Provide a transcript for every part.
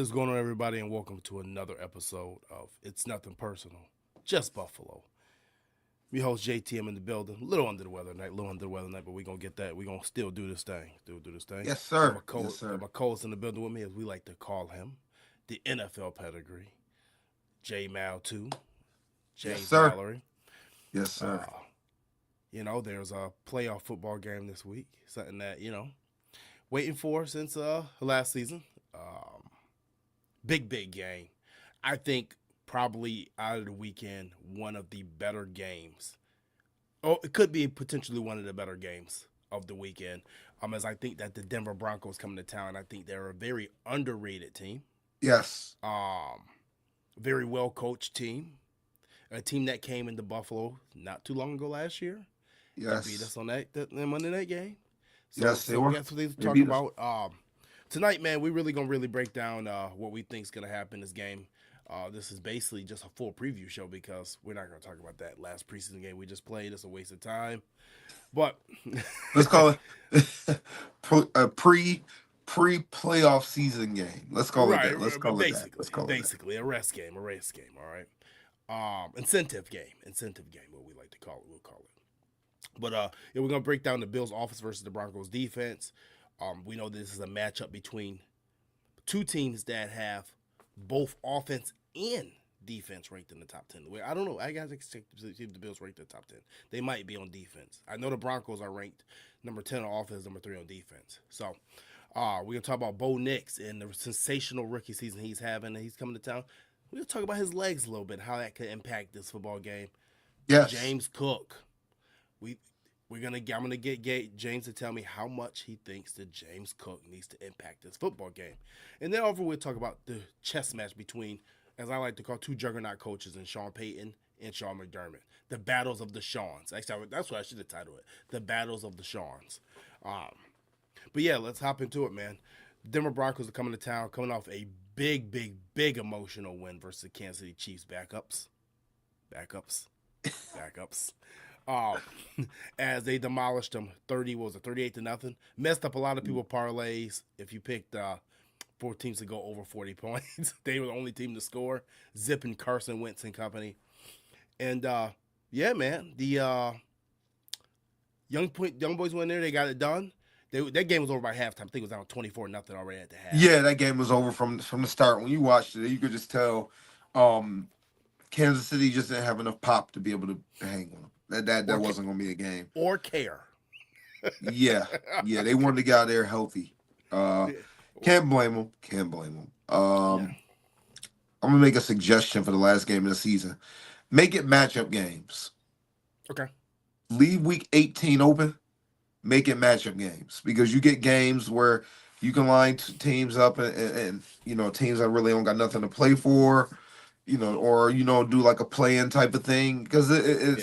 is going on, everybody, and welcome to another episode of It's Nothing Personal, Just Buffalo. Me host JTM in the building. A little under the weather tonight, but we're going to get that. We're going to still do this thing. Yes, sir. Got my co-host in the building with me, as we like to call him, the NFL pedigree, J Mal 2, James Yes, sir. Mallory. Yes, sir. There's a playoff football game this week, something that, waiting for since last season. Big game. I think probably out of the weekend, one of the better games. Oh, it could be potentially one of the better games of the weekend. As I think that the Denver Broncos coming to town, I think they're a very underrated team. Yes. Very well coached team. A team that came into Buffalo not too long ago last year. Yes. Beat us on that Monday night game. Yes, they were. That's what they talk about. Tonight, man, we're really gonna break down what we think is gonna happen in this game. This is basically just a full preview show because we're not gonna talk about that last preseason game we just played. It's a waste of time. But let's call it a pre-playoff season game. Let's call it that. Let's call it basically a race game. All right. Incentive game. What we like to call it. We'll call it. But we're gonna break down the Bills' offense versus the Broncos' defense. We know this is a matchup between two teams that have both offense and defense ranked in the top 10. I don't know. I got to see if the Bills ranked in the top 10. They might be on defense. I know the Broncos are ranked number 10 on offense, number 3 on defense. So we're going to talk about Bo Nix and the sensational rookie season he's having, and he's coming to town. We're going to talk about his legs a little bit, how that could impact this football game. Yes. James Cook. I'm gonna get James to tell me how much he thinks that James Cook needs to impact this football game, and then we'll talk about the chess match between, as I like to call, two juggernaut coaches in Sean Peyton and Sean McDermott, the battles of the Seans. Actually, that's what I should have titled it, the battles of the Seans. But yeah, let's hop into it, man. Denver Broncos are coming to town, coming off a big emotional win versus the Kansas City Chiefs backups. As they demolished them 38-0. Messed up a lot of people parlays. If you picked 4 teams to go over 40 points, they were the only team to score. Zipping Carson Wentz and company. And yeah, man, the young boys went there. They got it done. That game was over by halftime. I think it was down 24-0 already at the half. Yeah, that game was over from the start. When you watched it, you could just tell Kansas City just didn't have enough pop to be able to hang on them. That wasn't going to be a game. Or care. Yeah, they wanted to get out there healthy. Can't blame them. I'm going to make a suggestion for the last game of the season. Make it matchup games. Okay. Leave week 18 open. Make it matchup games. Because you get games where you can line teams up and teams that really don't got nothing to play for. Or do like a play-in type of thing, because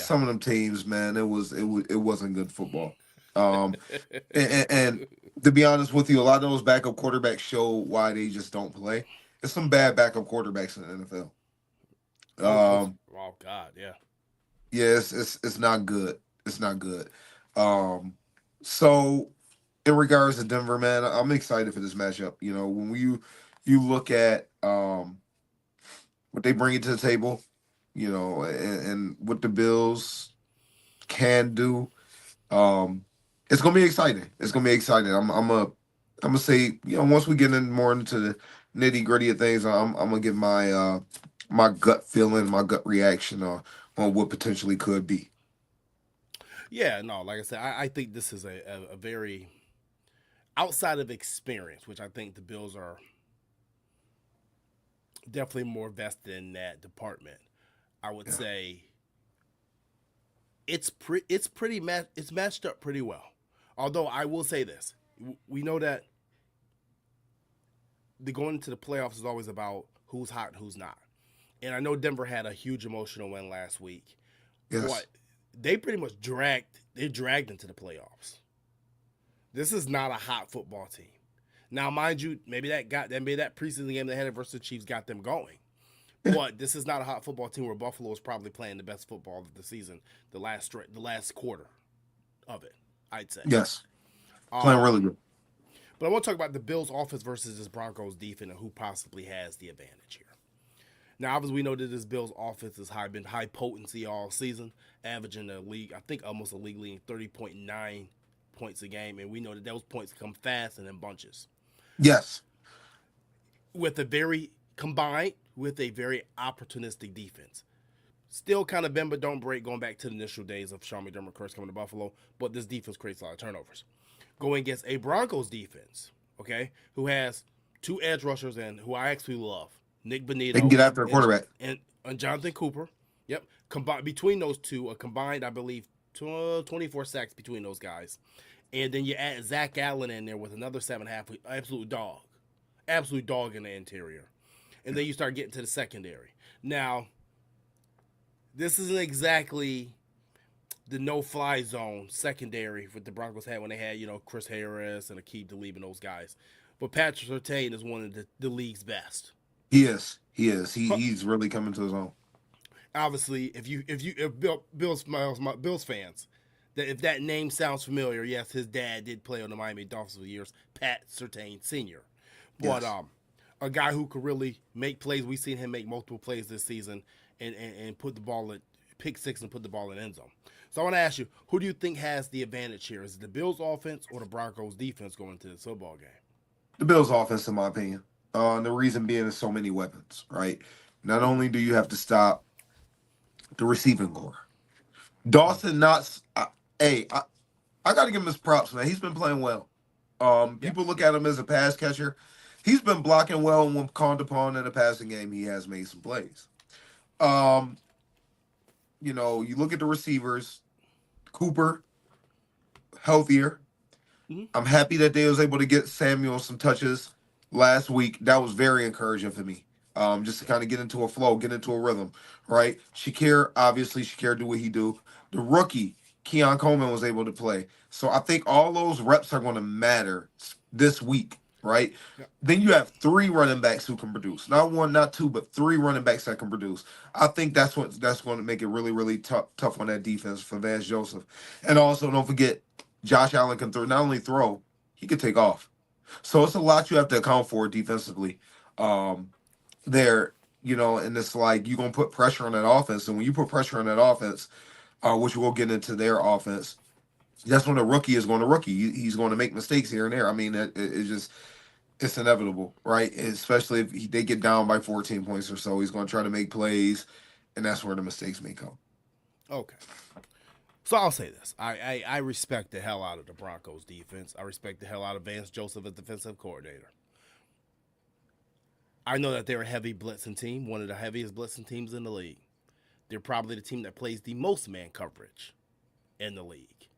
some of them teams, man, it wasn't good football. And to be honest with you, a lot of those backup quarterbacks show why they just don't play. There's some bad backup quarterbacks in the NFL. Oh God, yeah. Yeah, it's not good. It's not good. So in regards to Denver, man, I'm excited for this matchup. When you look at what they bring to the table, and what the Bills can do. It's gonna be exciting. I'm gonna say, once we get more into the nitty gritty of things, I'm gonna give my my gut feeling, my gut reaction on what potentially could be. Yeah, no, like I said, I think this is a very outside of experience, which I think the Bills are definitely more vested in that department. I would say it's matched up pretty well. Although I will say this, we know that going into the playoffs is always about who's hot and who's not. And I know Denver had a huge emotional win last week. Yes. But they pretty much dragged into the playoffs. This is not a hot football team. Now, mind you, maybe that preseason game they had versus the Chiefs got them going. But this is not a hot football team where Buffalo is probably playing the best football of the season, the last quarter of it, I'd say. Yes. Playing really good. But I want to talk about the Bills' offense versus this Broncos' defense and who possibly has the advantage here. Now, obviously, we know that this Bills' offense has been high potency all season, averaging a league, I think almost a league leading 30.9 points a game, and we know that those points come fast and in bunches. Yes. With a very combined with a very opportunistic defense. Still kind of bend but don't break, going back to the initial days of Sean McDermott curse coming to Buffalo, but this defense creates a lot of turnovers. Going against a Broncos defense, okay, who has two edge rushers and who I actually love, Nick They can Bonito get after a quarterback. and Jonathan Cooper. Yep, combined between those two, a combined, I believe, 24 sacks between those guys. And then you add Zach Allen in there with another 7.5, absolute dog in the interior. And then you start getting to the secondary. Now, this isn't exactly the no-fly zone secondary what the Broncos had when they had, Chris Harris and Aqib Talib and those guys. But Patrick Surtain is one of the league's best. He is. He's really coming to his own. Obviously, if Bills fans, that if that name sounds familiar, yes, his dad did play on the Miami Dolphins for years, Pat Surtain Sr. But Yes. A guy who could really make plays. We've seen him make multiple plays this season and put the ball at pick six and put the ball in the end zone. So I want to ask you, who do you think has the advantage here? Is it the Bills offense or the Broncos defense going into this football game? The Bills' offense, in my opinion. And the reason being is so many weapons, right? Not only do you have to stop the receiving core, Dawson Knox. I got to give him his props, man. He's been playing well. People look at him as a pass catcher. He's been blocking well, and when called upon in the passing game, he has made some plays. You look at the receivers, Cooper, healthier. Mm-hmm. I'm happy that they was able to get Samuel some touches last week. That was very encouraging for me. Just to kind of get into a flow, get into a rhythm, right? Shakir do what he do. The rookie, Keon Coleman, was able to play. So I think all those reps are going to matter this week, right? Yeah. Then you have three running backs who can produce. Not one, not two, but three running backs that can produce. I think that's going to make it really, really tough on that defense for Vance Joseph. And also, don't forget, Josh Allen can not only throw, he can take off. So it's a lot you have to account for defensively. And it's like you're going to put pressure on that offense. And when you put pressure on that offense, which we'll get into their offense, that's when a rookie is going to rookie. He's going to make mistakes here and there. I mean, it's inevitable, right? Especially if they get down by 14 points or so. He's going to try to make plays, and that's where the mistakes may come. Okay. So I'll say this. I respect the hell out of the Broncos defense. I respect the hell out of Vance Joseph as defensive coordinator. I know that they're a heavy blitzing team, one of the heaviest blitzing teams in the league. They're probably the team that plays the most man coverage in the league.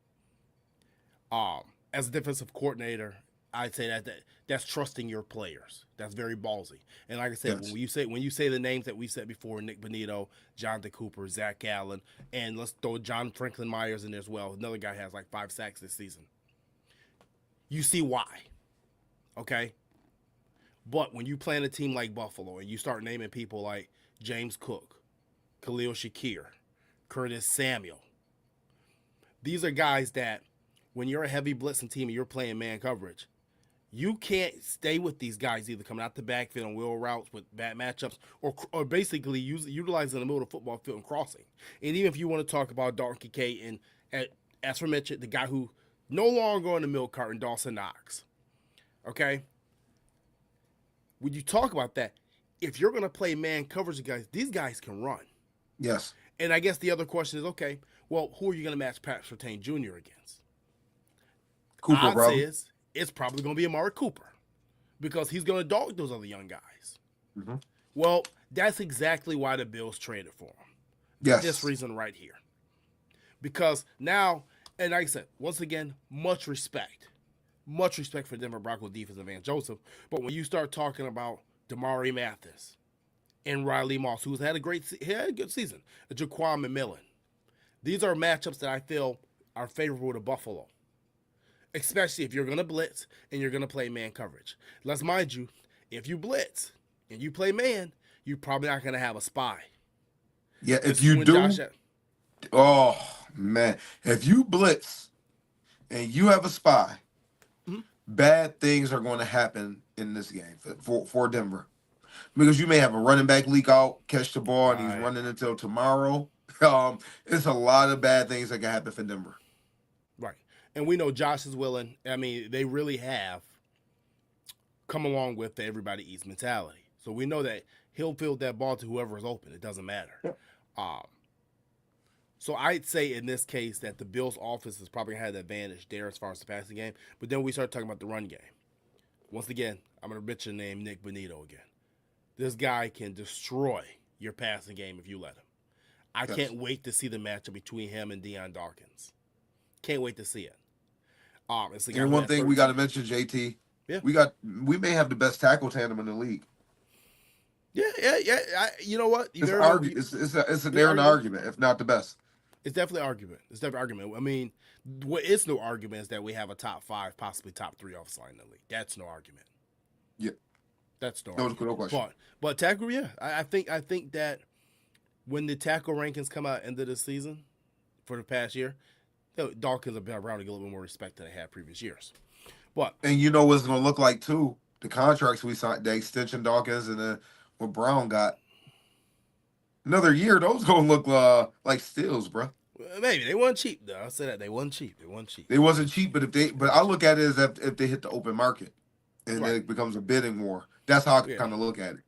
As a defensive coordinator, I'd say that's trusting your players. That's very ballsy. And like I said, Yes. when you say the names that we said before, Nick Bonito, Jonathan Cooper, Zach Allen, and let's throw John Franklin Myers in there as well. Another guy has like 5 sacks this season. You see why. Okay? But when you play in a team like Buffalo and you start naming people like James Cook, Khalil Shakir, Curtis Samuel, these are guys that when you're a heavy blitzing team and you're playing man coverage, you can't stay with these guys either coming out the backfield on wheel routes with bad matchups or basically utilizing the middle of the football field and crossing. And even if you want to talk about Donkey K and as for Mitchell, the guy who no longer on the milk carton, Dawson Knox. Okay? When you talk about that, if you're going to play man coverage, these guys can run. Yes. And I guess the other question is, okay, well, who are you going to match Pat Surtain Jr. against? Cooper, Odds bro. is it's probably going to be Amari Cooper because he's going to dog those other young guys. Mm-hmm. Well, that's exactly why the Bills traded for him. Yes. This reason right here. Because now, and like I said, once again, much respect. Much respect for Denver Broncos defense and Vance Joseph. But when you start talking about Damari Mathis and Riley Moss, who's had a good season, Jaquan McMillan, these are matchups that I feel are favorable to Buffalo. Especially if you're going to blitz and you're going to play man coverage. Let's mind you, if you blitz and you play man, you're probably not going to have a spy. Yeah, if you do, oh man, if you blitz and you have a spy, bad things are going to happen in this game for Denver. Because you may have a running back leak out, catch the ball, and he's Right. running until tomorrow. It's a lot of bad things that can happen for Denver. Right. And we know Josh is willing. I mean, they really have come along with the everybody eats mentality. So we know that he'll field that ball to whoever is open. It doesn't matter. Yeah. Um, so I'd say in this case that the Bills' offense has probably had the advantage there as far as the passing game. But then we start talking about the run game. Once again, I'm going to bitch the name Nick Bonito again. This guy can destroy your passing game if you let him. I Yes. can't wait to see the matchup between him and Deion Dawkins. Can't wait to see it. It's the guy And who one had thing 13 we got to mention, JT, Yeah. we may have the best tackle tandem in the league. Yeah. You know what? You It's very well, it's a you they're an argument, if not the best. It's definitely an argument. It's definitely an argument. I mean, what is no argument is that we have a top 5, possibly top 3 offensive line in the league. That's no argument. Yeah, That's no no, argument. no question. But tackle, yeah, I think that when the tackle rankings come out end of the season for the past year, Dawkins have been around to get a little bit more respect than they had previous years. But And you know what it's going to look like too. The contracts we signed, the extension Dawkins, and then what Brown got. Another year, those going to look like steals, bro. maybe they weren't cheap though. I'll say that they weren't cheap. They wasn't cheap, but I look at it as if they hit the open market, and Right. then it becomes a bidding war. That's how I Yeah. kind of look at it.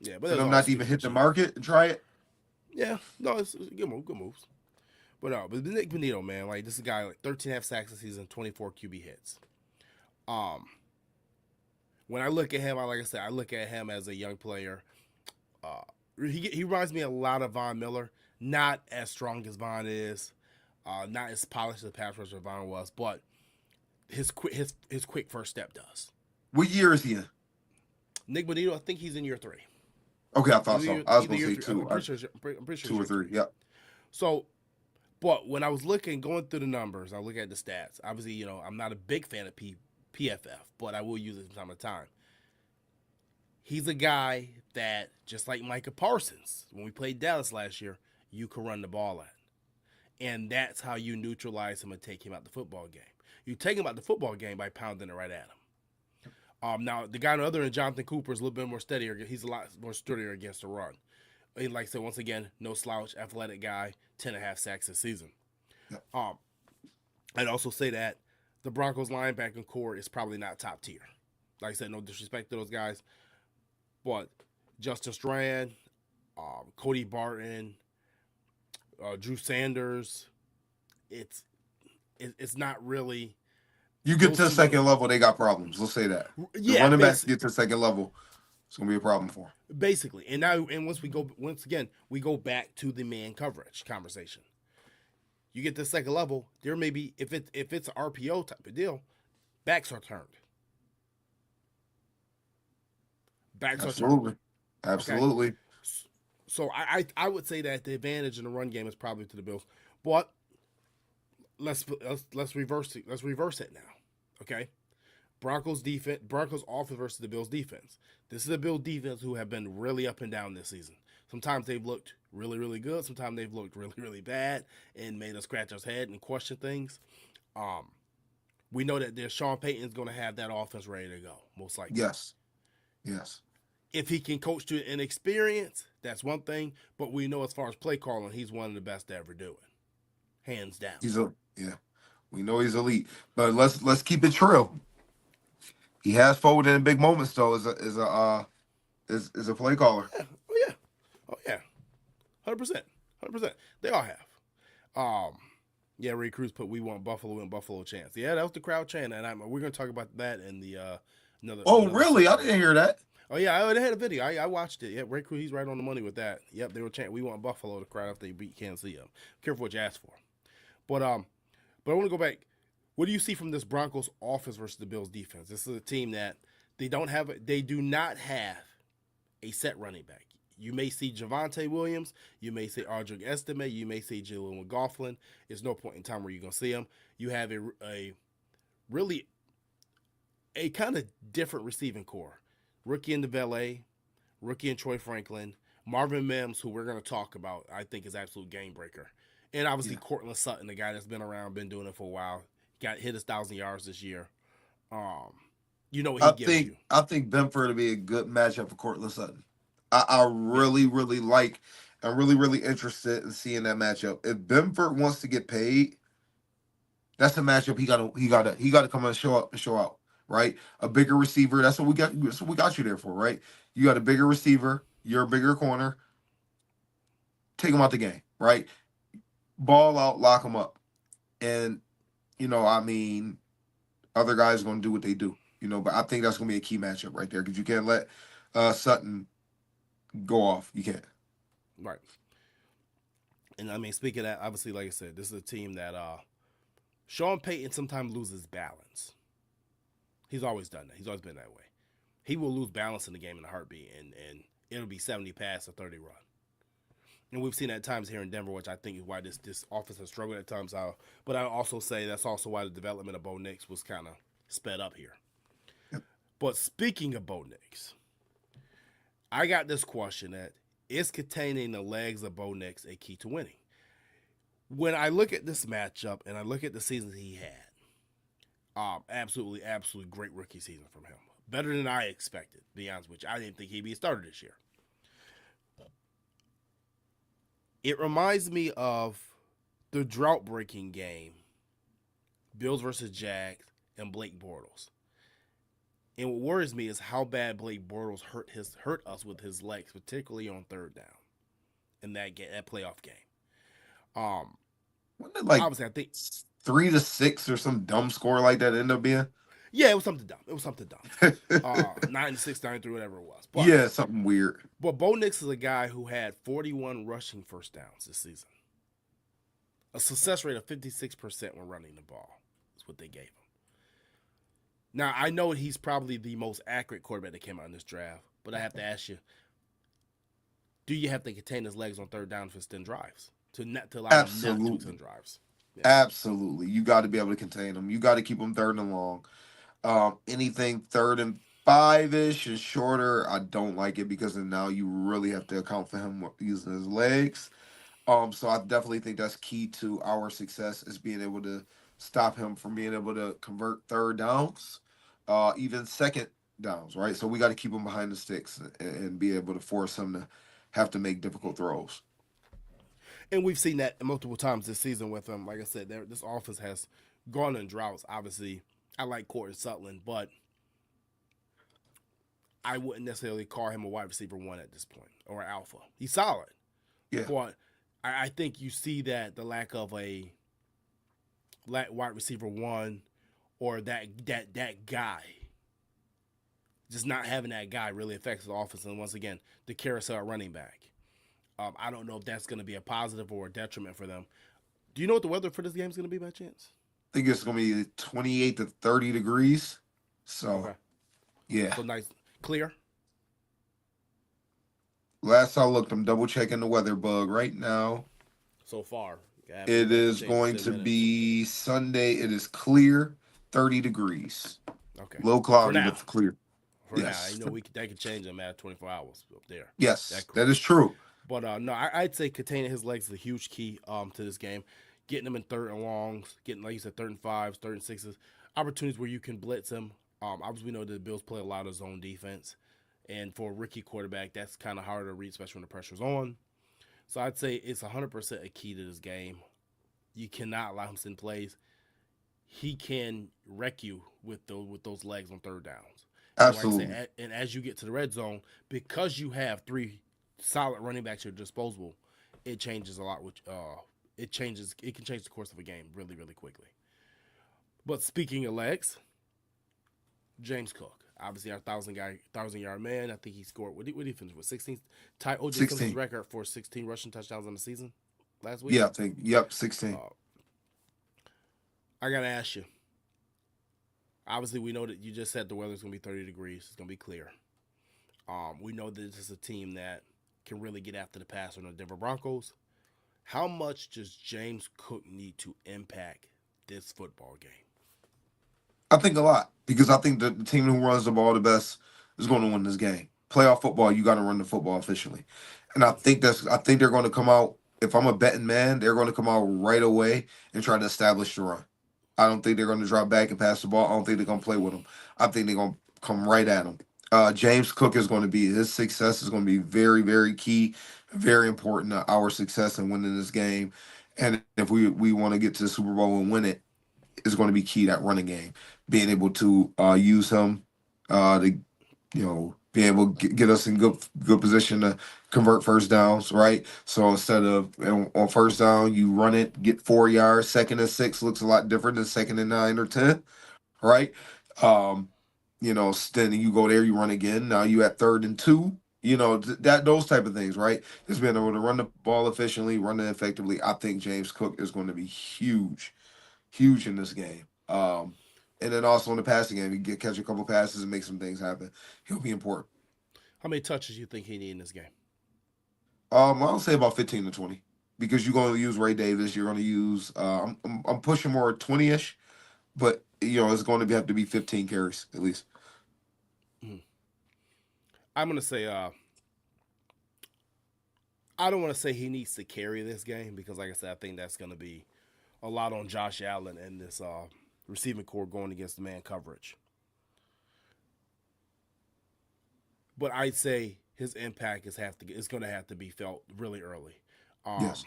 Yeah, but For there's them all not to even hit the market and try it. Yeah, no, it's good moves. But no, but Nick Bonito, man, like this is a guy like 13.5 sacks this season, 24 QB hits. When I look at him, like I said, I look at him as a young player. He reminds me a lot of Von Miller. Not as strong as Von is, not as polished as pass rusher Von was, but his quick first step does. What year is he in? Nick Bonito, I think he's in year 3. Okay, I thought so. I was Either going to year say 3. 2. I'm pretty sure 2 or 3. Yep. So, but when I was going through the numbers, I look at the stats. Obviously, you know, I'm not a big fan of PFF, but I will use it from time to time. He's a guy that, just like Micah Parsons, when we played Dallas last year, you could run the ball at. And that's how you neutralize him and take him out the football game. You take him out the football game by pounding it right at him. Now, the guy on the other end, Jonathan Cooper, is a little bit more steadier. He's a lot more sturdier against the run. And like I said, once again, no slouch, athletic guy, 10.5 sacks this season. Yep. I'd also say that the Broncos linebacking core is probably not top tier. Like I said, no disrespect to those guys. But Justin Strand, Cody Barton, Drew Sanders, it's not really. You get to the second level, they got problems. Let's say that. The running backs get to the second level, it's gonna be a problem for them. Basically, and once again we go back to the man coverage conversation. You get to the second level, there may be if it's an RPO type of deal, backs are turned. Absolutely. Okay? So I would say that the advantage in the run game is probably to the Bills, but let's reverse it. Let's reverse it now. Okay, Broncos offense versus the Bills defense. This is the Bills defense who have been really up and down this season. Sometimes they've looked really, really good. Sometimes they've looked really, really bad and made us scratch our head and question things. We know that Sean Peyton is going to have that offense ready to go, most likely. Yes. If he can coach to an experience, that's one thing. But we know as far as play calling, he's one of the best to ever do it, hands down. We know he's elite, but let's keep it true. He has folded in big moments though. As a play caller. Oh yeah, 100%. They all have. Yeah, Ray Cruz put "We want Buffalo and Buffalo chants." Yeah, that was the crowd chant, and we're gonna talk about that in the another. Really? I didn't hear that. Oh yeah, they had a video. I watched it. Yeah, Ray Cruz, he's right on the money with that. Yep, they were chanting "We want Buffalo" to crowd after they beat Kansas City. Careful what you ask for. But I want to go back. What do you see from this Broncos offense versus the Bills defense? This is a team that they do not have a set running back. You may see Javonte Williams, you may see Audric Estime, you may see Jalen McLaughlin. There's no point in time where you're gonna see him. You have a really a kind of different receiving core. Rookie in DeVelle, rookie in Troy Franklin, Marvin Mims, who we're gonna talk about, I think is absolute game breaker. And obviously Cortland Sutton, the guy that's been around, been doing it for a while. Hit his 1,000 yards this year. Um, you know what I he gives think you. I think Benford would be a good matchup for Cortland Sutton. I Yeah, really, really like. I'm really, really interested in seeing that matchup. If Benford wants to get paid, that's a matchup he gotta come and show up and show out. Right, a bigger receiver. That's what we got. That's what we got you there for. Right, you got a bigger receiver. You're a bigger corner. Take him out the game. Right, ball out, lock him up, and I mean, other guys are going to do what they do. But I think that's going to be a key matchup right there because you can't let Sutton go off. You can't. right. And I mean, speaking of that, obviously, like I said, this is a team that Sean Payton sometimes loses balance. He's always done that. He's always been that way. He will lose balance in the game in a heartbeat, and it'll be 70 pass or 30 run. And we've seen that at times here in Denver, which I think is why this offense has struggled at times. But I also say that's also why the development of Bo Nix was kind of sped up here. Yep. But speaking of Bo Nix, I got this question that is containing the legs of Bo Nix a key to winning? When I look at this matchup and I look at the seasons he had, absolutely, absolutely great rookie season from him. Better than I expected, to be honest with you. I didn't think he'd be a starter this year. It reminds me of the drought breaking game, Bills versus Jags, and Blake Bortles. And what worries me is how bad Blake Bortles hurt us with his legs, particularly on third down in that playoff game. Wasn't it like Obviously, I think 3-6 or some dumb score like that end up being? yeah, it was something dumb. It was something dumb. 96, 93, whatever it was. Yeah, something weird. But Bo Nix is a guy who had 41 rushing first downs this season. A success rate of 56% when running the ball is what they gave him. Now, I know he's probably the most accurate quarterback that came out in this draft, but I have to ask you, do you have to contain his legs on third down for 10 drives? To allow him not to 10 Absolutely. drives. Yeah. Absolutely. You got to be able to contain them. You got to keep them third and long. Anything third and five-ish and shorter, I don't like it because then now you really have to account for him using his legs. So I definitely think that's key to our success is being able to stop him from being able to convert third downs, even second downs, right? So we got to keep him behind the sticks and be able to force him to have to make difficult throws. And we've seen that multiple times this season with him. Like I said, this offense has gone in droughts. Obviously, I like Corey Sutton, but I wouldn't necessarily call him a wide receiver one at this point or an alpha. He's solid, Yeah, but I think you see that the lack of a wide receiver one or that guy, just not having that guy really affects the offense. And once again, the carousel running back. I don't know if that's going to be a positive or a detriment for them. Do you know what the weather for this game is going to be by chance? I think it's going to be 28 to 30 degrees. So, Okay, yeah. so nice, clear. Last I looked, I'm double checking the weather bug right now. So far. It That could is change in going 10 to minutes. be Sunday. It is clear, 30 degrees. Okay. Low For cloudy, now. but clear. For now. I Yes. know that could change in a matter of 24 hours up there. Yes, That that cool. is true. But no, I'd say containing his legs is a huge key to this game. Getting him in third and longs, getting, like you said, third and fives, third and sixes, opportunities where you can blitz him. Obviously, we know the Bills play a lot of zone defense. And for a rookie quarterback, that's kind of harder to read, especially when the pressure's on. So I'd say it's 100% a key to this game. You cannot allow him to send plays. He can wreck you with those legs on third downs. And like I Absolutely. said, and as you get to the red zone, because you have three solid running backs at your disposal, it changes a lot. Which it changes. It can change the course of a game really, really quickly. But speaking of legs, James Cook, obviously our thousand yard man. I think he scored. What did he finish with? 16. Ty OJ Simpson's 16. record for 16 rushing touchdowns in the season last week. Yeah, I think. Yep, 16. Uh, I gotta ask you. Obviously, we know that you just said the weather's gonna be 30 degrees. It's gonna be clear. We know that this is a team that can really get after the passer on the Denver Broncos. How much does James Cook need to impact this football game? I think a lot because I think the team who runs the ball the best is going to win this game. Playoff football, you got to run the football efficiently, and I think they're going to come out. If I'm a betting man, they're going to come out right away and try to establish the run. I don't think they're going to drop back and pass the ball. I don't think they're going to play with him. I think they're going to come right at him. James Cook is going to be his success is going to be very, very key, very important to our success in winning this game. And if we want to get to the Super Bowl and win it, it's going to be key that running game, being able to use him to be able to get us in good position to convert first downs, right? So instead of on first down, you run it, get 4 yards. Second and 6 looks a lot different than second and 9 or 10, right? Um, then you go there, you run again. Now you at third and 2. That those type of things, right? Just being able to run the ball efficiently, run it effectively. I think James Cook is going to be huge, huge in this game. And then also in the passing game, he catch a couple passes and make some things happen. He'll be important. How many touches you think he need in this game? I'll say about 15 to 20 because you're going to use Ray Davis. You're going to use. I'm pushing more 20ish, but it's going to have to be 15 carries at least. Mhm. I'm gonna say I don't want to say he needs to carry this game because, like I said, I think that's going to be a lot on Josh Allen and this receiving core going against the man coverage. But I'd say his impact is going to have to be felt really early. Um, Yes.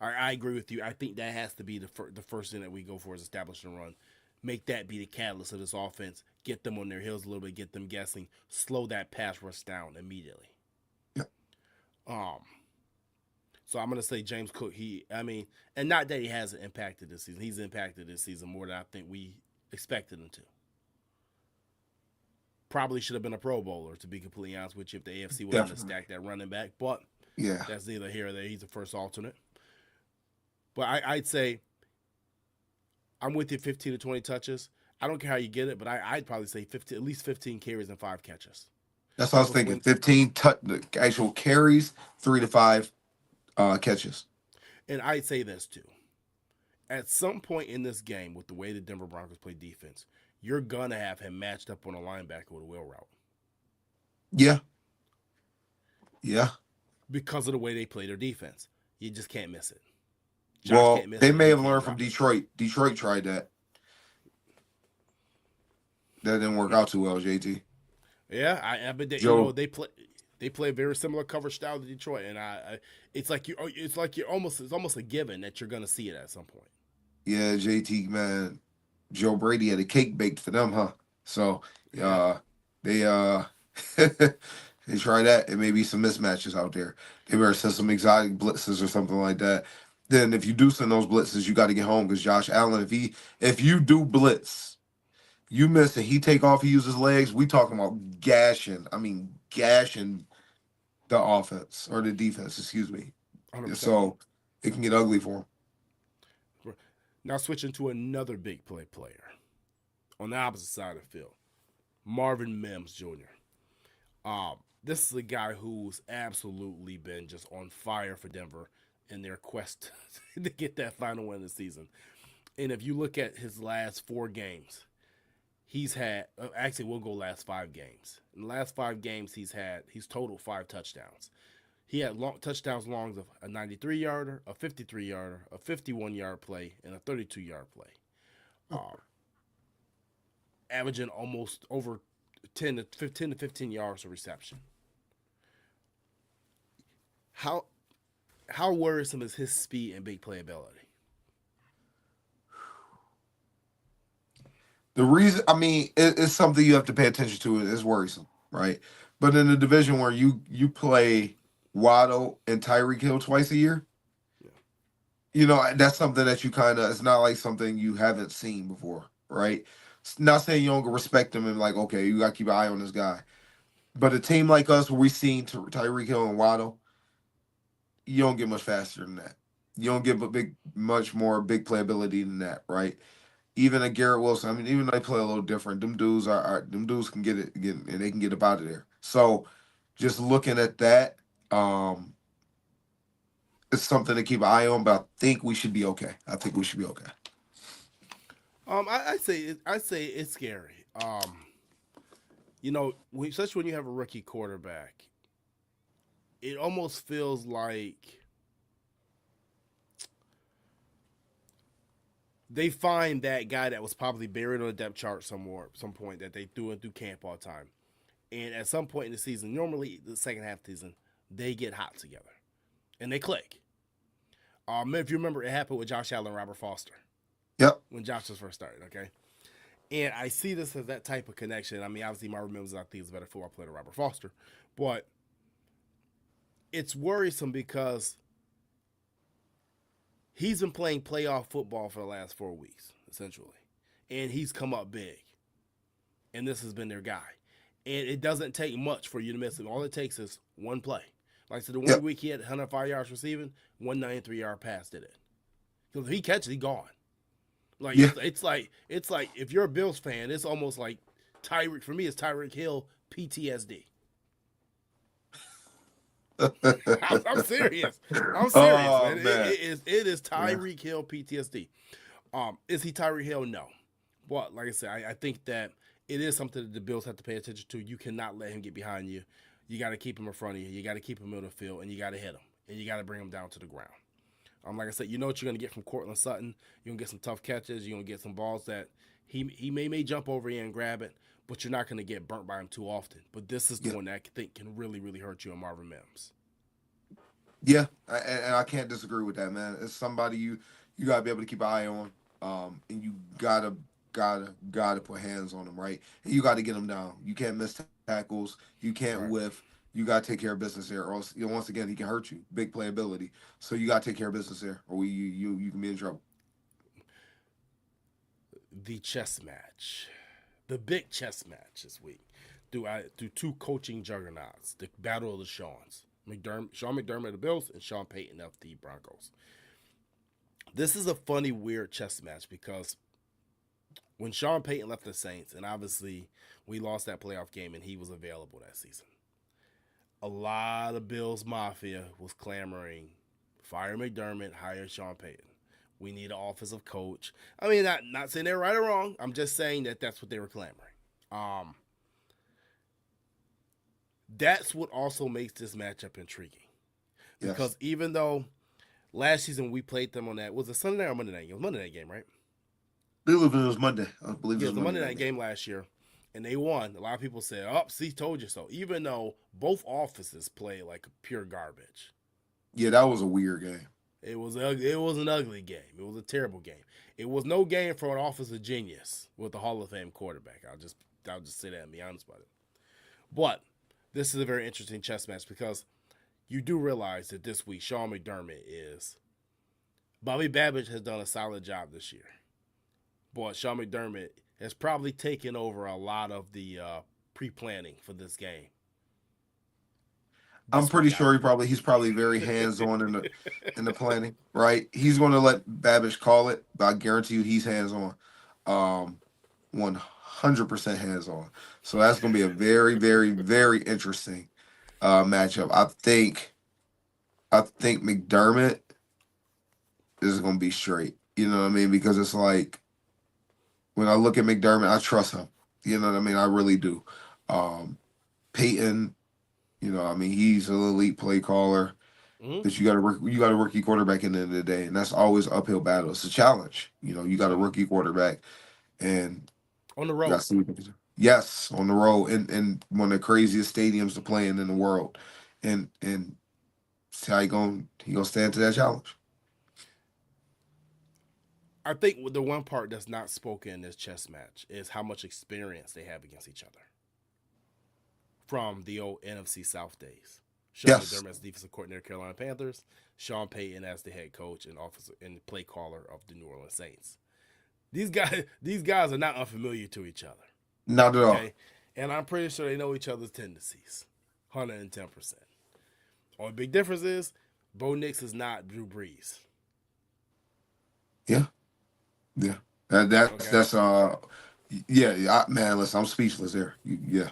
I agree with you. I think that has to be the first thing that we go for is establishing a run. Make that be the catalyst of this offense. Get them on their heels a little bit. Get them guessing. Slow that pass rush down immediately. Yeah. Um, So I'm gonna say James Cook. And not that he hasn't impacted this season. He's impacted this season more than I think we expected him to. Probably should have been a Pro Bowler, to be completely honest with you, if the AFC wasn't to Definitely. stack that running back. But Yeah. that's neither here or there. He's the first alternate. But I'd say I'm with you, 15 to 20 touches. I don't care how you get it, but I'd probably say 15, at least 15 carries and 5 catches. That's what I was Because thinking. when 15 the actual carries, 3 to 5 catches. and I'd say this too. At some point in this game, with the way the Denver Broncos play defense, you're gonna have him matched up on a linebacker with a wheel route Yeah. Yeah. because of the way they play their defense. You just can't miss it. Josh Well, can't miss they it, and may he have can't learned from drop it. Detroit. Detroit tried that. That didn't work out too well, JT. Yeah, I but Joe. they play a very similar coverage style to Detroit, and it's almost a given that you're gonna see it at some point. Yeah, JT, man. Joe Brady had a cake baked for them, huh? So Yeah, uh they they try that. It may be some mismatches out there. They better send some exotic blitzes or something like that. Then if you do send those blitzes, you got to get home because Josh Allen, if you do blitz, you miss and he take off, he uses legs. We talking about gashing. I mean gashing the offense or the defense, excuse me. 100%. So it can get ugly for him. Now switching to another big player on the opposite side of the field, Marvin Mims Jr. This is a guy who's absolutely been just on fire for Denver in their quest to get that final win of the season. And if you look at his last 4 games, he's had actually we'll go last 5 games. In the last 5 games, he's totaled 5 touchdowns. He had touchdowns longs of a 93-yarder, a 53-yarder, a 51-yard play, and a 32-yard play. Um, Averaging almost over 10 to 15 yards of reception. How how worrisome is his speed and big playability? The reason, I mean, it's something you have to pay attention to. It's worrisome, right? But in the division where you play Waddle and Tyreek Hill twice a year, Yeah, that's something that you kind of. It's not like something you haven't seen before, right? It's not saying you don't respect him and like, okay, you got to keep an eye on this guy. But a team like us, where we seen Tyreek Hill and Waddle, you don't get much faster than that. You don't get much more big playability than that, right? Even a Garrett Wilson. I mean, even though they play a little different, them dudes can get and they can get up out of there. So just looking at that, it's something to keep an eye on. But I think we should be okay. I think we should be okay. I say it's scary. Especially when you have a rookie quarterback, it almost feels like they find that guy that was probably buried on the depth chart somewhere, some point that they threw in through camp all the time. And at some point in the season, normally the second half of the season, they get hot together and they click. If you remember, it happened with Josh Allen and Robert Foster. Yep. When Josh was first started, okay? And I see this as that type of connection. I mean, obviously, Marvin Mims, I think, is a better football player than Robert Foster. But it's worrisome because he's been playing playoff football for the last 4 weeks, essentially. And he's come up big. And this has been their guy. And it doesn't take much for you to miss him. All it takes is one play. Like I said, the one week he had 105 yards receiving, 193-yard pass did it. Because if he catches, he's gone. Like it's like if you're a Bills fan, it's almost like Tyreek. For me, it's Tyreek Hill PTSD. I'm serious. Oh, man. It is Tyreek Hill PTSD. Is he Tyreek Hill? No. But like I said, I think that it is something that the Bills have to pay attention to. You cannot let him get behind you. You got to keep him in front of you. You got to keep him in the field, and you got to hit him, and you got to bring him down to the ground. Like I said, you know what you're going to get from Cortland Sutton. You're going to get some tough catches. You're going to get some balls that he may jump over you and grab it, but you're not going to get burnt by him too often. But this is the one that I think can really, really hurt you in Marvin Mims. Yeah, and I can't disagree with that, man. It's somebody you got to be able to keep an eye on, and you gotta put hands on him, right? And you got to get him down. You can't miss tackles. You can't whiff. You got to take care of business there, or else, once again, he can hurt you. Big playability. So you got to take care of business there, or you can be in trouble. The chess match. The big chess match this week. Through two coaching juggernauts. The battle of the Seans. Sean McDermott of the Bills and Sean Peyton of the Broncos. This is a funny, weird chess match because when Sean Peyton left the Saints, and obviously we lost that playoff game and he was available that season, a lot of Bills Mafia was clamoring, fire McDermott, hire Sean Payton. We need an offensive coach. I mean, not saying they're right or wrong. I'm just saying that that's what they were clamoring. That's what also makes this matchup intriguing. Because even though last season we played them on that, was it Sunday night or Monday night? It was Monday night game, right? I believe it was Monday. I believe it was the Monday night game last year. And they won. A lot of people said, see, told you so. Even though both offenses play like pure garbage. Yeah, that was a weird game. It was an ugly game. It was a terrible game. It was no game for an offensive genius with a Hall of Fame quarterback. I'll just say that and be honest about it. But this is a very interesting chess match because you do realize that this week Sean McDermott is – Bobby Babbage has done a solid job this year. But Sean McDermott has probably taken over a lot of the pre-planning for this game. I'm pretty sure he's probably very hands-on in the planning, right? He's going to let Babbage call it, but I guarantee you he's hands-on, 100% hands-on. So that's going to be a very, very, very interesting matchup. I think McDermott is going to be straight. You know what I mean? Because it's like when I look at McDermott, I trust him. You know what I mean? I really do. Peyton. He's an elite play caller. But you got a rookie quarterback in the end of the day, and that's always an uphill battle. It's a challenge. You got a rookie quarterback, and on the road. Yes, on the road, in one of the craziest stadiums to play in the world, and see how he gonna stand to that challenge. I think the one part that's not spoken in this chess match is how much experience they have against each other. From the old NFC South days. Sean McDermott as defensive coordinator, Carolina Panthers. Sean Payton as the head coach and officer and play caller of the New Orleans Saints. These guys are not unfamiliar to each other. Not at all. And I'm pretty sure they know each other's tendencies. 110%. Only big difference is Bo Nix is not Drew Brees. Yeah. Yeah. Man, listen, I'm speechless there. Yeah.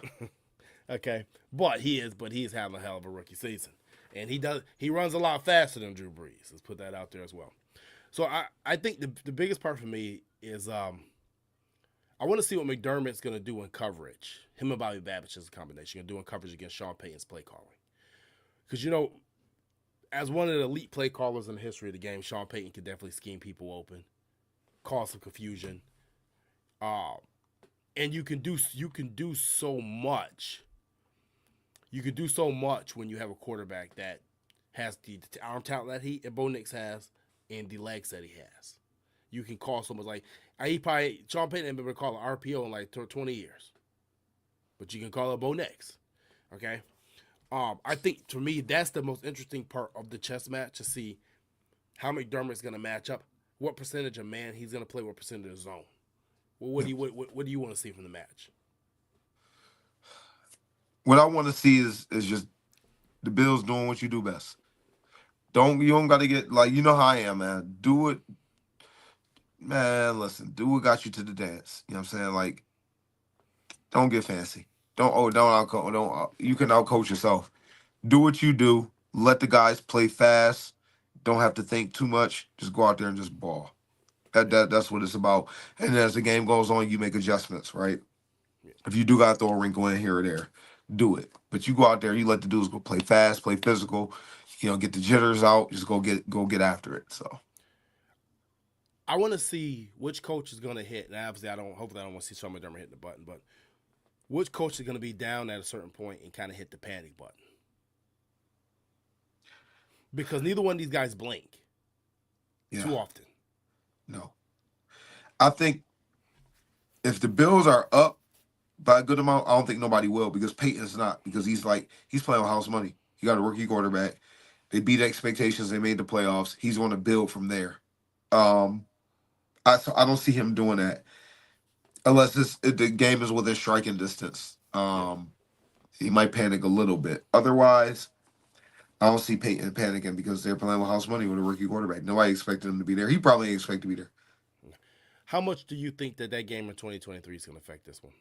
Okay, but he is having a hell of a rookie season, and he runs a lot faster than Drew Brees. Let's put that out there as well. So I think the biggest part for me is I want to see what McDermott's going to do in coverage. Him and Bobby Babbage is a combination. Going to do in coverage against Sean Payton's play calling, because as one of the elite play callers in the history of the game, Sean Payton could definitely scheme people open. cause some confusion. Uh, and you can do so much. You can do so much when you have a quarterback that has the arm talent that Bo Nix has and the legs that he has. You can call someone like Sean Peyton ain't been able to call an RPO in like 20 years, but you can call it Bo Nix. Okay, I think to me that's the most interesting part of the chess match to see how McDermott's going to match up, what percentage of man he's going to play, what percentage of zone. Well, what do you want to see from the match? What I want to see is just the Bills doing what you do best. You don't got to get like you know how I am, man. Do it, man. Listen, do what got you to the dance. You know what I'm saying? Like, don't get fancy. Don't you can outcoach yourself. Do what you do. Let the guys play fast. Don't have to think too much. Just go out there and just ball. That's what it's about. And as the game goes on, you make adjustments, right? If you do got to throw a wrinkle in here or there, do it. But you go out there, you let the dudes go play fast, play physical. Get the jitters out. Just go get after it. So I want to see which coach is going to hit. And obviously, hopefully I don't want to see Sean McDermott hitting the button, but which coach is going to be down at a certain point and kind of hit the panic button? Because neither one of these guys blink too often. No. I think if the Bills are up by a good amount, I don't think nobody will because Peyton's not because he's playing with house money. He got a rookie quarterback. They beat expectations. They made the playoffs. He's going to build from there. I don't see him doing that unless the game is within striking distance. He might panic a little bit. Otherwise, I don't see Peyton panicking because they're playing with house money with a rookie quarterback. Nobody expected him to be there. He probably ain't expect to be there. How much do you think that game in 2023 is going to affect this one?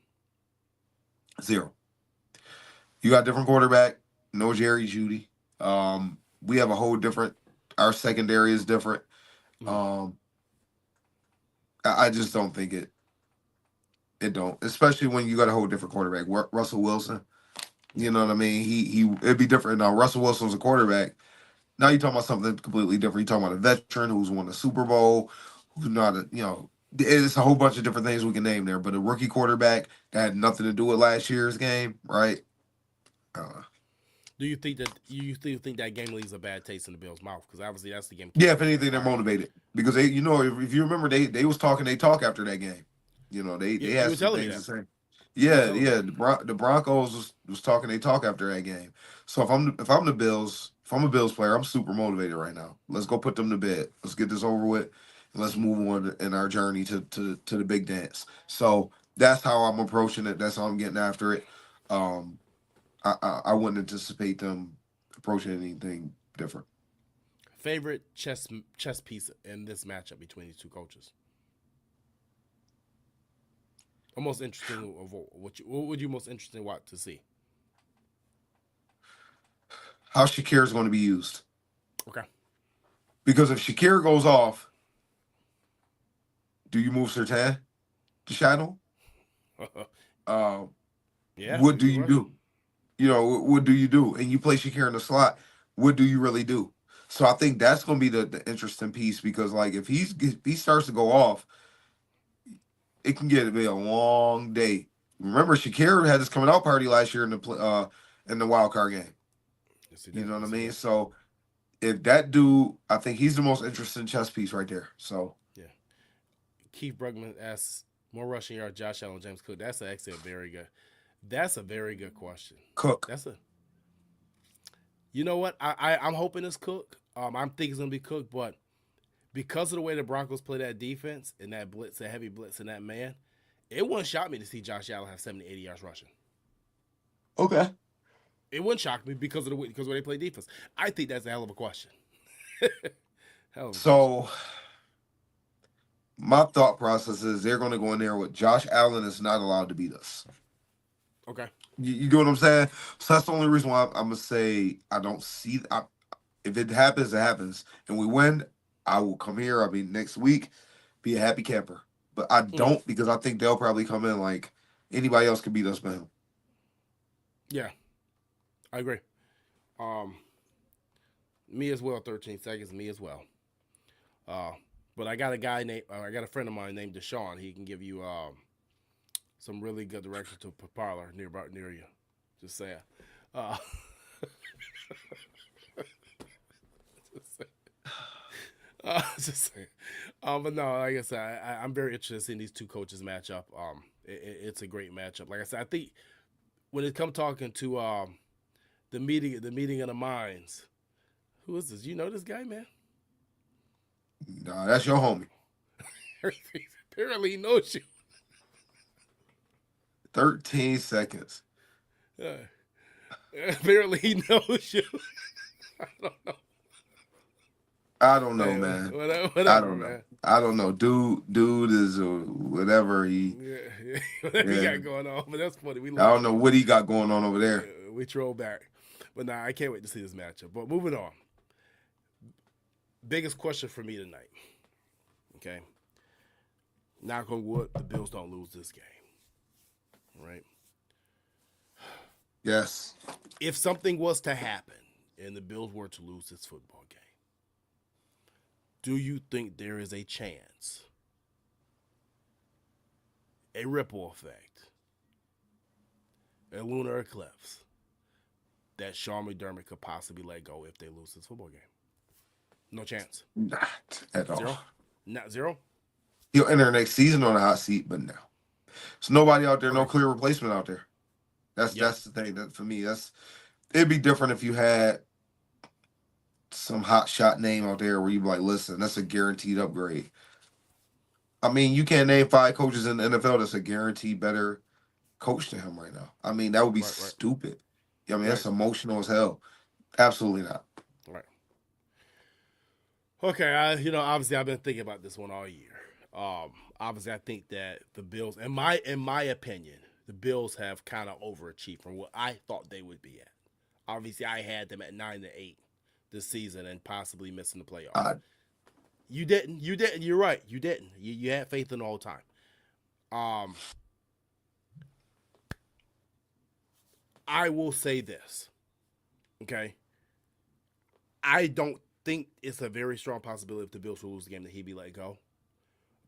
0. You got a different quarterback. No Jerry Jeudy. We have a whole different. Our secondary is different. I just don't think it. It don't, especially when you got a whole different quarterback. Russell Wilson. You know what I mean? It'd be different now. Russell Wilson's a quarterback. Now you're talking about something completely different. You're talking about a veteran who's won a Super Bowl, who's not it's a whole bunch of different things we can name there. But a rookie quarterback that had nothing to do with last year's game, right? Do you think that game leaves a bad taste in the Bills' mouth? Because obviously that's the game. Yeah, if anything, they're motivated because if you remember, they was talking they talk after that game. They had some things to say. Yeah. The Broncos was talking they talk after that game. So if I'm the Bills, if I'm a Bills player, I'm super motivated right now. Let's go put them to bed. Let's get this over with, and let's move on in our journey to the big dance. So that's how I'm approaching it. That's how I'm getting after it. I wouldn't anticipate them approaching anything different. Favorite chess piece in this matchup between these two coaches? Most interesting of what would you most interesting want to see? How Shakir is going to be used. Okay. Because if Shakir goes off, do you move Surtain to shadow? Yeah. What do you do? What do you do? And you play Shakir in the slot. What do you really do? So I think that's going to be the interesting piece because like if he starts to go off, it can be a long day. Remember, Shakir had this coming out party last year in the wild card game. Yes, you know what I mean? So if that dude, I think he's the most interesting chess piece right there. So yeah. Keith Brugman asks more rushing yards, Josh Allen, James Cook. That's actually very good. That's a very good question. Cook. You know what? I'm hoping it's Cook. I'm thinking it's gonna be Cook, but because of the way the Broncos play that defense and that blitz, that heavy blitz and that man, it wouldn't shock me to see Josh Allen have 70, 80 yards rushing. Okay. It wouldn't shock me because of the way they play defense. I think that's a hell of a question. My thought process is they're going to go in there with Josh Allen is not allowed to beat us. Okay. You get what I'm saying? So that's the only reason why I'm going to say I don't see. If it happens, it happens. And we win, I will come here. Next week, be a happy camper. But I don't because I think they'll probably come in like anybody else can beat us but him. Yeah, I agree. Me as well. 13 seconds. Me as well. But I got a friend of mine named Deshaun. He can give you some really good directions to a parlor near you. Just saying. Uh, just saying. Just saying. But no, like I said, I'm very interested in these two coaches match up. It's a great matchup. Like I said, I think when it comes talking to the meeting of the minds, who is this? You know this guy, man? Nah, that's your homie. Apparently he knows you. 13 seconds. Apparently he knows you. I don't know. I don't know, Hey, man. whatever, I don't know. man. I don't know. Dude is whatever Yeah, whatever he yeah. got going on, but that's funny. We I laugh. don't know what he got going on over there. We troll back, but nah, I can't wait to see this matchup. But moving on, biggest question for me tonight. Okay, knock on wood, the Bills don't lose this game. Right? Yes. If something was to happen and the Bills were to lose this football game, do you think there is a chance, a ripple effect, a lunar eclipse, that Sean McDermott could possibly let go if they lose this football game? No chance. Not at all. Zero? Not zero? He'll enter next season on a hot seat, but no. There's nobody out there, no Okay. clear replacement out there. Yep. That's the thing. That for me, it'd be different if you had some hot shot name out there where you be like, listen, that's a guaranteed upgrade. I mean, you can't name 5 coaches in the NFL that's a guaranteed better coach than him right now. I mean, that would be Right. stupid. I mean, Right. that's emotional as hell. Absolutely not. Right. Okay, obviously I've been thinking about this one all year. Obviously I think that the Bills, in my opinion, the Bills have kind of overachieved from what I thought they would be at. Obviously I had them at 9-8 this season and possibly missing the playoffs. You didn't. You're right. You didn't. You had faith in the whole time. I will say this. Okay. I don't think it's a very strong possibility if the Bills will lose the game that he'd be let go.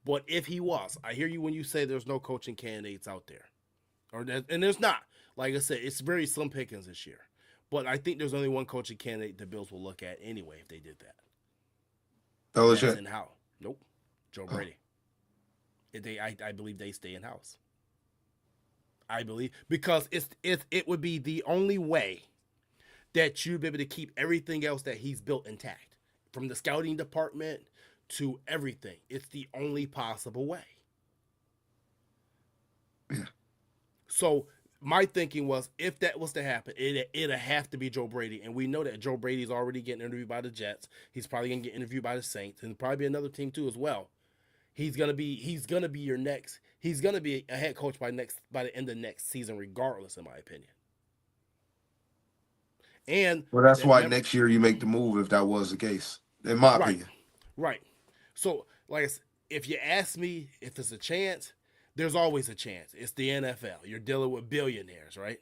But if he was, I hear you when you say there's no coaching candidates out there. And there's not. Like I said, it's very slim pickings this year. But I think there's only one coaching candidate the Bills will look at anyway if they did that. Belichick. And how? Nope. Joe Brady. I believe they stay in house. I believe because it would be the only way that you'd be able to keep everything else that he's built intact, from the scouting department to everything. It's the only possible way. Yeah. So my thinking was, if that was to happen, it'd have to be Joe Brady, and we know that Joe Brady's already getting interviewed by the Jets. He's probably gonna get interviewed by the Saints, and probably another team too as well. He's gonna be your next. He's gonna be a head coach by the end of next season, regardless, in my opinion. And Well, that's why next year you make the move if that was the case, in my opinion. Right. So, like I said, if you ask me if it's a chance, there's always a chance. It's the NFL. You're dealing with billionaires, right?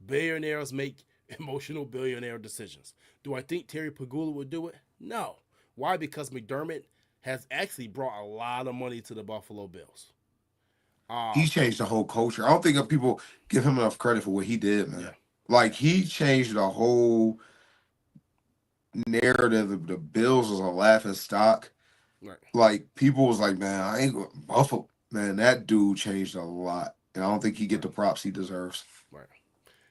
Billionaires make emotional billionaire decisions. Do I think Terry Pagula would do it? No. Why? Because McDermott has actually brought a lot of money to the Buffalo Bills. He changed the whole culture. I don't think people give him enough credit for what he did, man. Yeah. Like, he changed the whole narrative of the Bills as a laughing stock. Right. Like, people was like, man, I ain't going Buffalo. Man, that dude changed a lot. And I don't think he get the props he deserves. Right.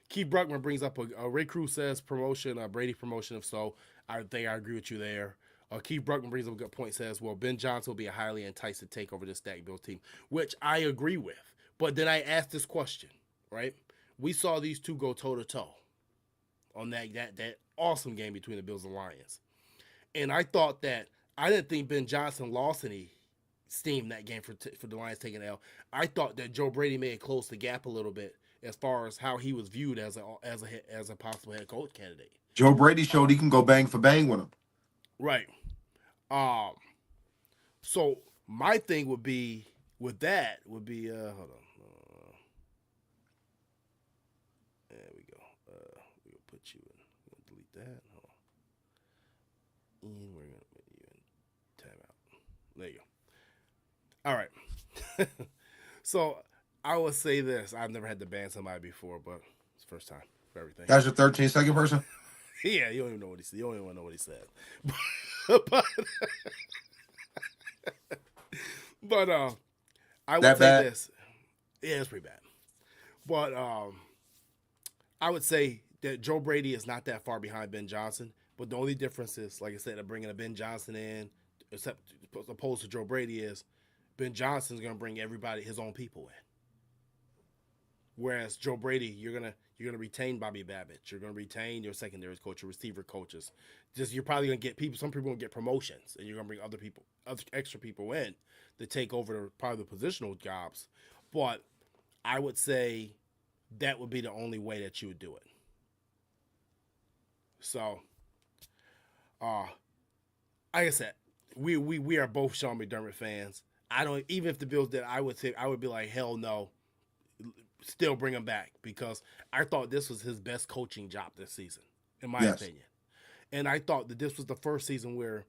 Keith Bruckman brings up a Ray Cruz says promotion, Brady promotion. If so, I think I agree with you there. Keith Bruckman brings up a good point, says, well, Ben Johnson will be a highly enticed to take over this stacked Bills team, which I agree with. But then I asked this question, right? We saw these two go toe-to-toe on that awesome game between the Bills and Lions. And I thought that, I didn't think Ben Johnson lost any steam that game for the Lions taking L. I thought that Joe Brady may have closed the gap a little bit as far as how he was viewed as a possible head coach candidate. Joe Brady showed he can go bang for bang with him. Right. So my thing would be with that would be hold on. There we go. We'll put you in. We'll delete that. Hold on. And we're gonna put you in timeout. There you go. All right. So I will say this: I've never had to ban somebody before, but it's the first time for everything. That's your 13-second person? Yeah, you don't even know what he said. You don't even know what he said. but but I would That say bad? this. Yeah, it's pretty bad. But I would say that Joe Brady is not that far behind Ben Johnson. But the only difference is, like I said, they're bringing a Ben Johnson in, except opposed to Joe Brady is Ben Johnson's going to bring everybody his own people in. Whereas Joe Brady, you're gonna retain Bobby Babbitt. You're gonna retain your secondary coach, your receiver coaches. Just you're probably gonna get people. Some people gonna get promotions, and you're gonna bring other people, other extra people in to take over probably the positional jobs. But I would say that would be the only way that you would do it. So, uh, like I said, we are both Sean McDermott fans. I don't even if the Bills did, I would be like hell no, still bring him back because I thought this was his best coaching job this season, in my Yes. opinion. And I thought that this was the first season where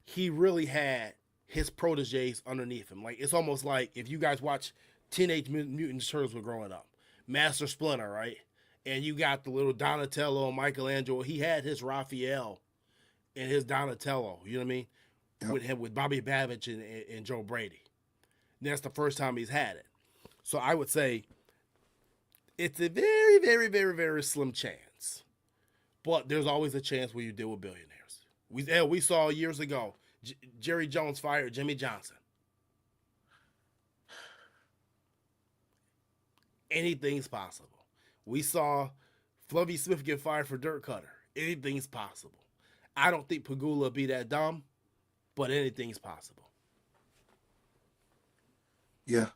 he really had his proteges underneath him. Like it's almost like if you guys watch Teenage Mutant Ninja Turtles were growing up, Master Splinter, right? And you got the little Donatello, Michelangelo. He had his Raphael and his Donatello. You know what I mean? Yep. With him, with Bobby Babbage and Joe Brady. And that's the first time he's had it. So I would say it's a very, very, very, very slim chance. But there's always a chance where you deal with billionaires. We saw years ago, Jerry Jones fired Jimmy Johnson. Anything's possible. We saw Flovey Smith get fired for Dirt Cutter. Anything's possible. I don't think Pagula will be that dumb, but anything's possible. Yeah.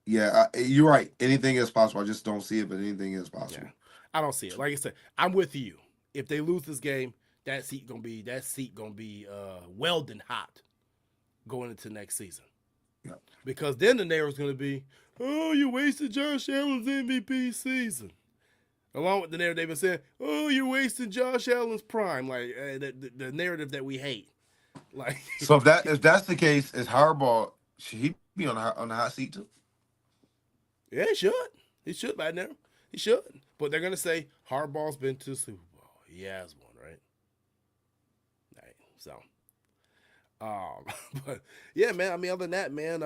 Yeah, you're right. Anything is possible. I just don't see it, but anything is Yeah, possible. I don't see it. Like I said, I'm with you. If they lose this game, that seat gonna be welding hot going into next season. Yeah. Because then the narrow's gonna be, oh, you wasted Josh Allen's MVP season. Along with the narrative they've been saying, oh, you're wasting Josh Allen's prime, like the narrative that we hate. Like, So if that's the case, is Harbaugh should he be on the hot seat too? yeah, he should by now, he should. But they're gonna say Harbaugh's been to the Super Bowl. He has one, right? Right. So, but yeah, man. I mean, other than that, man.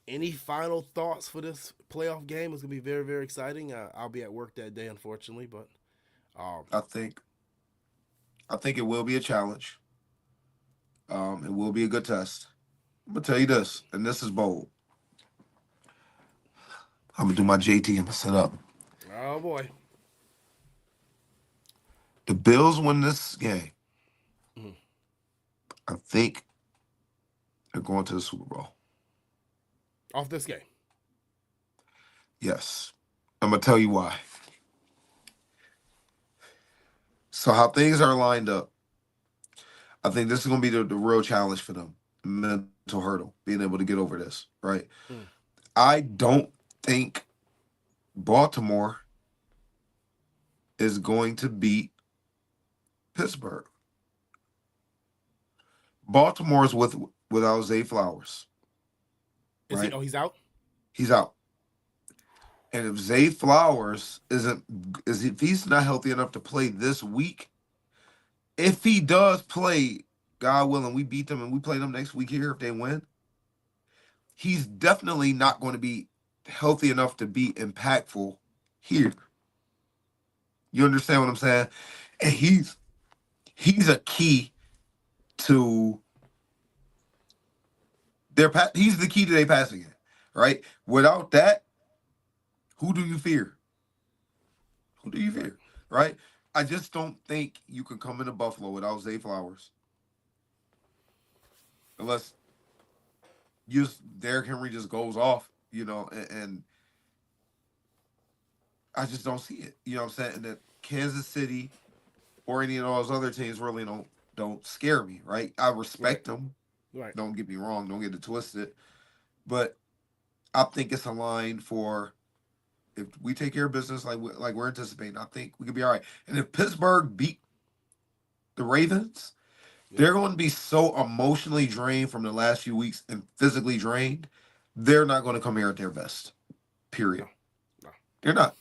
Any final thoughts for this playoff game? It's gonna be very, very exciting. I'll be at work that day, unfortunately, but um, I think it will be a challenge. It will be a good test. I'm gonna tell you this, and this is bold. I'm gonna do my JT. I'm gonna set up. oh boy, The Bills win this game. Mhm. I think they're going to the Super Bowl. Off this game. Yes. I'm gonna tell you why. So how things are lined up, I think this is gonna be the real challenge for them. Mental hurdle, being able to get over this, right? Mm. I don't think Baltimore is going to beat Pittsburgh. Baltimore's without Zay Flowers, Is he? right? Oh, he's out. He's out. And if Zay Flowers if he's not healthy enough to play this week, if he does play, God willing, we beat them and we play them next week here if they win, he's definitely not going to be healthy enough to be impactful here. You understand what I'm saying? And he's a key to he's the key to their passing game, right? Without that, who do you fear? Who do you Right. fear? Right? I just don't think you can come into Buffalo without Zay Flowers. Unless Derrick Henry just goes off, and I just don't see it. You know what I'm saying? And that Kansas City or any of those other teams really don't scare me, right? I respect Right. them. Right. Don't get me wrong, don't get it twisted. But I think it's a line for if we take care of business like we're anticipating, I think we could be all right. And if Pittsburgh beat the Ravens, Yep. They're going to be so emotionally drained from the last few weeks and physically drained. They're not going to come here at their best. No. Period. No. They're not.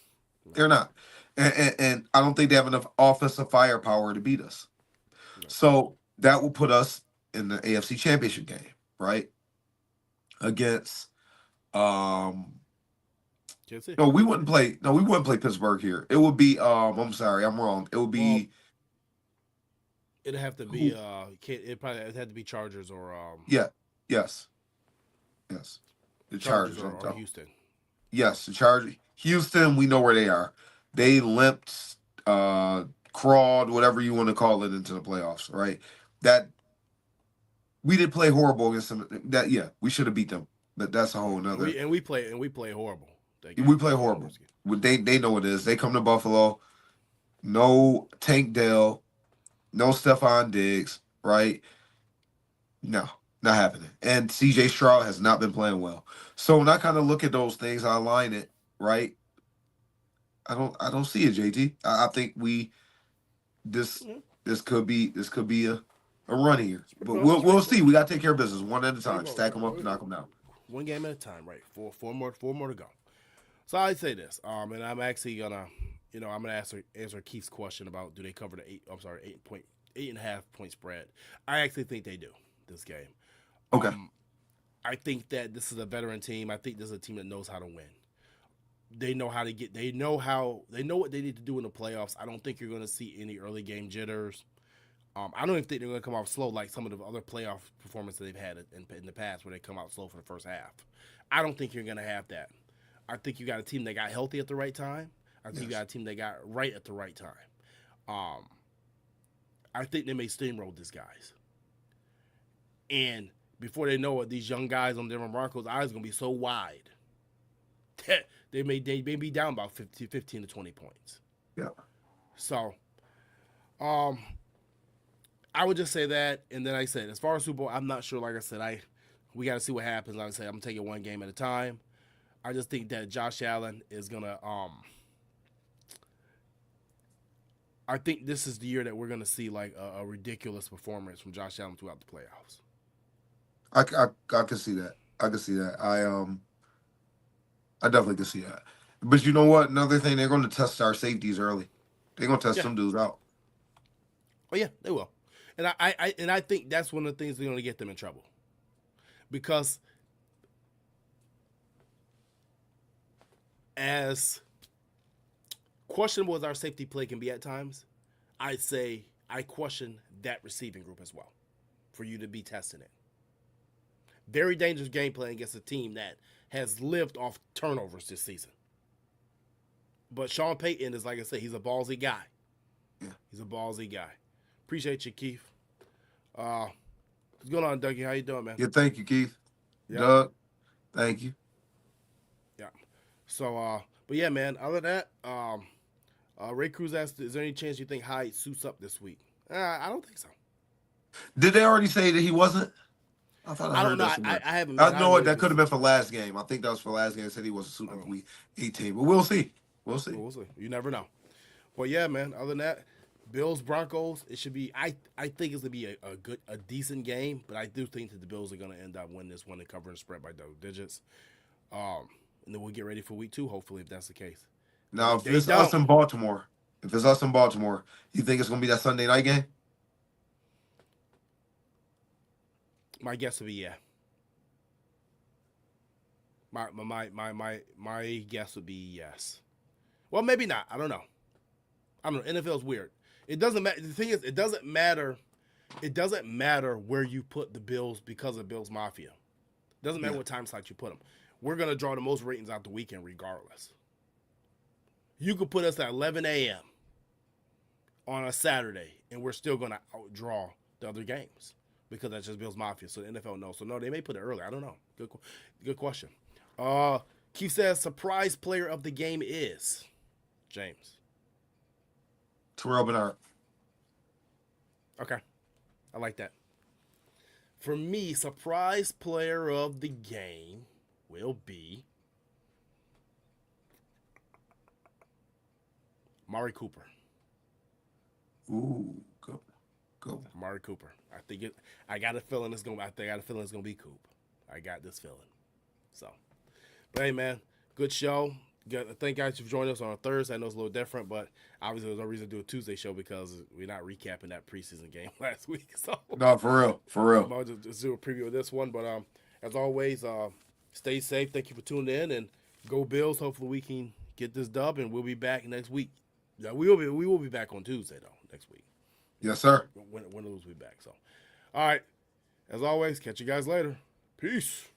No. They're not. And I don't think they have enough offensive firepower to beat us. No. So that will put us in the AFC Championship game, right? Against Can't see. no, we wouldn't play. No, we wouldn't play Pittsburgh here. It would be. I'm sorry, I'm wrong. It would Well, be it'd have to be who? it had to be Chargers or Yeah. Yes. Yes. The Chargers Chargers. I'm or talking. Houston. Yes, the Chargers. Houston. We know where they are. They limped, crawled, whatever you want to call it, into the playoffs. Right. That we did play horrible against them. That we should have beat them. But that's a Yeah. whole nother. We play horrible. That We game. play horrible. They know it is. They come to Buffalo. No Tank Dell. No Stephon Diggs. Right. No, not happening. And CJ Stroud has not been playing well. So when I kind of look at those things, I align it, right? I don't see it, JT. I think this Mhm. this could be a run here. But No, we'll that's we'll right. see. We gotta take care of business one at a There you time. go. Stack them up, knock them down. One game at a time, right? Four more to go. So I'd say this, and I'm actually gonna, I'm gonna answer Keith's question about do they cover the 8.5 point spread. I actually think they do this game. Okay. I think that this is a veteran team. I think this is a team that knows how to win. They know how to get. They know what they need to do in the playoffs. I don't think you're going to see any early game jitters. I don't even think they're going to come out slow like some of the other playoff performances they've had in the past where they come out slow for the first half. I don't think you're going to have that. I think you got a team that got healthy at the right time. I think you got a team that got right at the right time. I think they may steamroll these guys. And before they know it, these young guys on the Denver Broncos' eyes are going to be so wide that they may be down about 15 to 20 points. Yeah. So, I would just say that, and then I said, as far as Super Bowl, I'm not sure. Like I said, we got to see what happens. Like I said, I'm taking one game at a time. I just think that Josh Allen is gonna. I think this is the year that we're gonna see like a ridiculous performance from Josh Allen throughout the playoffs. I can see that. I can see that. I definitely can see that. But you know what? Another thing, they're going to test our safeties early. They're going to test Yeah. some dudes out. Oh yeah, they will, and I think that's one of the things that's going to get them in trouble, because as questionable as our safety play can be at times, I'd say I question that receiving group as well, for you to be testing it. Very dangerous game plan against a team that has lived off turnovers this season. But Sean Peyton is, like I said, he's a ballsy guy. Yeah. He's a ballsy guy. Appreciate you, Keith. What's going on, Dougie? How you doing, man? Yeah, thank you, Keith. Yeah. Doug, thank you. Yeah. So, but yeah, man. Other than that, Ray Cruz asked, "Is there any chance you think Hyde suits up this week?" I don't think so. Did they already say that he wasn't? I thought I I heard don't know. that somewhere. I haven't. I know what that could have been for last game. I think that was for last game. They said he wasn't suiting up week 18, but we'll see. We'll see. We'll see. You never know. But yeah, man. Other than that, Bills Broncos. It should be. I think it's gonna be a decent game, but I do think that the Bills are gonna end up winning this one and covering the spread by double digits. And then we'll get ready for week 2, hopefully, if that's the case. Now, if They it's us in Baltimore, you think it's gonna be that Sunday night game? My guess would be yeah. My guess would be yes. Well, maybe not. I don't know. NFL's weird. It doesn't matter. The thing is, it doesn't matter. It doesn't matter where you put the Bills because of Bills Mafia. It doesn't matter what time slot you put them. We're gonna draw the most ratings out the weekend regardless. You could put us at 11 a.m. on a Saturday, and we're still gonna outdraw the other games because that's just Bills Mafia. So the NFL knows. So no, they may put it early. I don't know. Good question. Keith says surprise player of the game is James. Terrell Bernard. Okay. I like that. For me, surprise player of the game will be Amari Cooper. Ooh, good. Cool. Amari Cooper. I got a feeling it's gonna be Coop. I got this feeling. So, but hey, man, good show. Thank you guys for joining us on a Thursday. I know it's a little different, but obviously there's no reason to do a Tuesday show because we're not recapping that preseason game last week. So No, for real. I'll just do a preview of this one. But as always, stay safe. Thank you for tuning in, and go Bills. Hopefully we can get this dub, and we'll be back next week. Yeah, we will be back on Tuesday though next week. Yes, sir. When we'll be back. So, all right. As always, catch you guys later. Peace.